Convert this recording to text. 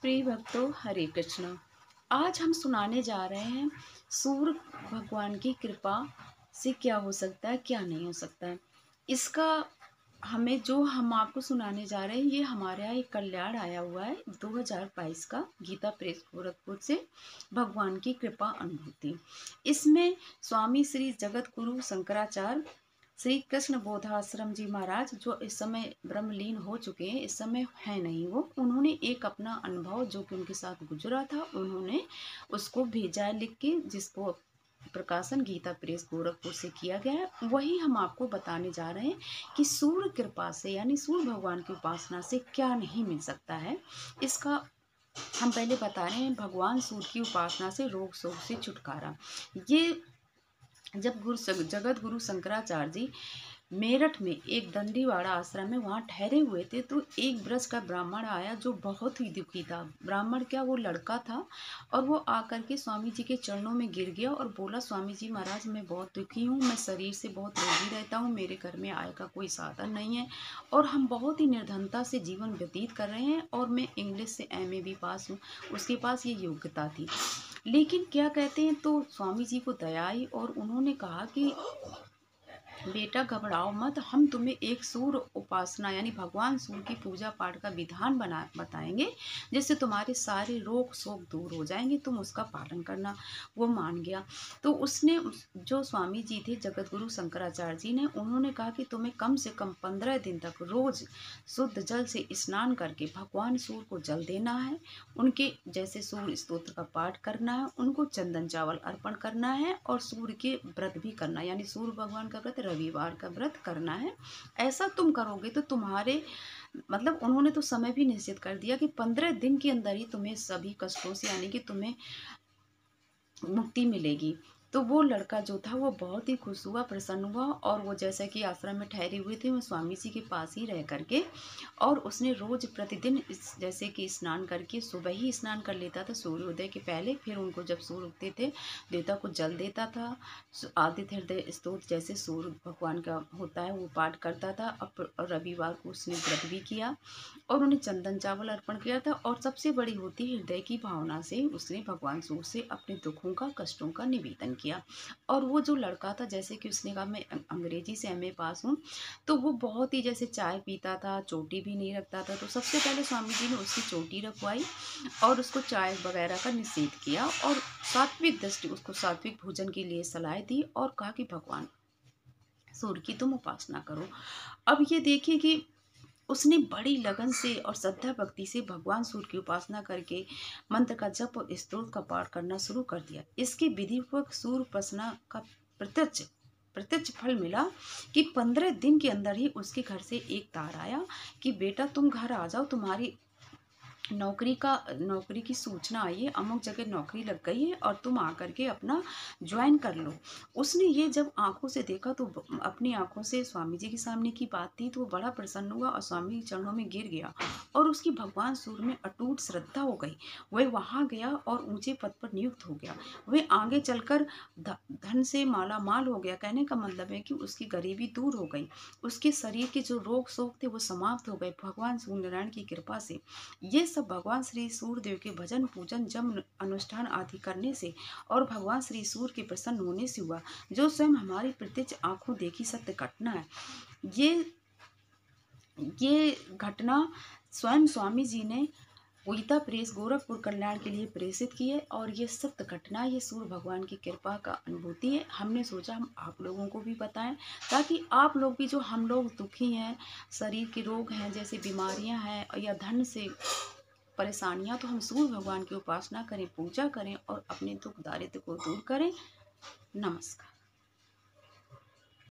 प्रिय भक्तों, हरे कृष्णा। आज हम सुनाने जा रहे हैं सूर्य भगवान की कृपा से क्या हो सकता है, क्या नहीं हो सकता है। इसका हम आपको सुनाने जा रहे हैं, ये हमारे यहाँ एक कल्याण आया हुआ है 2022 का, गीता प्रेस गोरखपुर से। भगवान की कृपा अनुभूति। इसमें स्वामी श्री जगत गुरु शंकराचार्य श्री कृष्ण बोधाश्रम जी महाराज, जो इस समय ब्रह्मलीन हो चुके हैं, इस समय है नहीं वो, उन्होंने एक अपना अनुभव जो कि उनके साथ गुजरा था, उन्होंने उसको भेजा है लिख के, जिसको प्रकाशन गीता प्रेस गोरखपुर से किया गया है। वही हम आपको बताने जा रहे हैं कि सूर्य कृपा से, यानी सूर्य भगवान की उपासना से क्या नहीं मिल सकता है। इसका हम पहले बता रहे हैं, भगवान सूर्य की उपासना से रोग शोक से छुटकारा। ये जब जगत गुरु शंकराचार्य जी मेरठ में एक दंडीवाड़ा आश्रम में वहाँ ठहरे हुए थे, तो एक ब्रज का ब्राह्मण आया जो बहुत ही दुखी था। ब्राह्मण क्या, वो लड़का था, और वो आकर के स्वामी जी के चरणों में गिर गया और बोला, स्वामी जी महाराज, मैं बहुत दुखी हूँ, मैं शरीर से बहुत रोगी रहता हूँ, मेरे घर में आय का कोई साधन नहीं है, और हम बहुत ही निर्धनता से जीवन व्यतीत कर रहे हैं, और मैं इंग्लिश से MA भी पास हूँ। उसके पास ये योग्यता थी, लेकिन क्या कहते हैं, तो स्वामी जी को दया आई और उन्होंने कहा कि बेटा घबराओ मत, हम तुम्हें एक सूर्य उपासना यानी भगवान सूर्य की पूजा पाठ का विधान बताएंगे, जिससे तुम्हारे सारे रोग शोक दूर हो जाएंगे, तुम उसका पालन करना। वो मान गया। तो उसने जो स्वामी जी थे जगत गुरु शंकराचार्य जी ने, उन्होंने कहा कि तुम्हें कम से कम 15 दिन तक रोज शुद्ध जल से स्नान करके भगवान सूर्य को जल देना है, उनके जैसे सूर्य स्तोत्र का पाठ करना है, उनको चंदन चावल अर्पण करना है, और सूर्य के व्रत भी करना है, यानी सूर्य भगवान का व्रत, रविवार का व्रत करना है। ऐसा तुम करोगे तो तुम्हारे, मतलब उन्होंने तो समय भी निश्चित कर दिया कि 15 दिन के अंदर ही तुम्हें सभी कष्टों से, यानी कि तुम्हें मुक्ति मिलेगी। तो वो लड़का जो था वो बहुत ही खुश हुआ, प्रसन्न हुआ, और वो जैसे कि आश्रम में ठहरे हुए थे, वो स्वामी जी के पास ही रह करके, और उसने रोज प्रतिदिन जैसे कि स्नान करके, सुबह ही स्नान कर लेता था सूर्योदय के पहले, फिर उनको जब सूर्य उगते थे देवता को जल देता था, आदित्य हृदय स्तोत्र जैसे सूर्य भगवान का होता है वो पाठ करता था। अब रविवार को उसने व्रत भी किया और उन्हें चंदन चावल अर्पण किया था, और सबसे बड़ी होती हृदय की भावना से उसने भगवान सूर्य से अपने दुखों का, कष्टों का निवेदन किया। और वो जो लड़का था, जैसे कि उसने कहा मैं अंग्रेजी से MA पास हूँ, तो वो बहुत ही जैसे चाय पीता था, चोटी भी नहीं रखता था। तो सबसे पहले स्वामी जी ने उसकी चोटी रखवाई और उसको चाय वगैरह का निषेध किया, और सात्विक दृष्टि, उसको सात्विक भोजन के लिए सलाह दी, और कहा कि भगवान सूर्य की तुम उपासना करो। अब ये देखिए कि उसने बड़ी लगन से और श्रद्धा भक्ति से भगवान सूर्य की उपासना करके मंत्र का जप और स्तोत्र का पाठ करना शुरू कर दिया। इसके विधिपूर्वक सूर्य उपासना का प्रत्यक्ष प्रत्यक्ष फल मिला कि 15 दिन के अंदर ही उसके घर से एक तार आया कि बेटा तुम घर आ जाओ, तुम्हारी नौकरी की सूचना आई है, अमुक जगह नौकरी लग गई है, और तुम आकर के अपना ज्वाइन कर लो। उसने ये जब आंखों से देखा, तो अपनी आंखों से, स्वामी जी के सामने की बात थी, तो वो बड़ा प्रसन्न हुआ और स्वामी के चरणों में गिर गया, और उसकी भगवान सूर्य में अटूट श्रद्धा हो गई। वह वहां गया और ऊंचे पद पर नियुक्त हो गया। वह आगे चलकर धन से माला माल हो गया। कहने का मतलब है कि उसकी गरीबी दूर हो गई, उसके शरीर के जो रोग शोक थे वो समाप्त हो गए भगवान सूर्य नारायण की कृपा से। ये सब भगवान श्री सूर्यदेव के भजन पूजन जम अनुष्ठान आदि करने से और भगवान श्री सूर्य के प्रसन्न होने से हुआ, जो स्वयं हमारी प्रत्यक्ष आंखों देखी सत्य घटना है। ये घटना स्वयं स्वामी जी ने गीता प्रेस गोरखपुर कल्याण के लिए प्रेषित की है, और ये सत्य घटना, ये सूर्य भगवान की कृपा का अनुभूति है। हमने सोचा हम आप लोगों को भी बताएं, ताकि आप लोग भी, जो हम लोग दुखी हैं, शरीर के रोग हैं, जैसे बीमारियां हैं, या धन से परेशानियां, तो हम सूर्य भगवान की उपासना करें, पूजा करें, और अपने दुख दारिद्र को दूर करें। नमस्कार।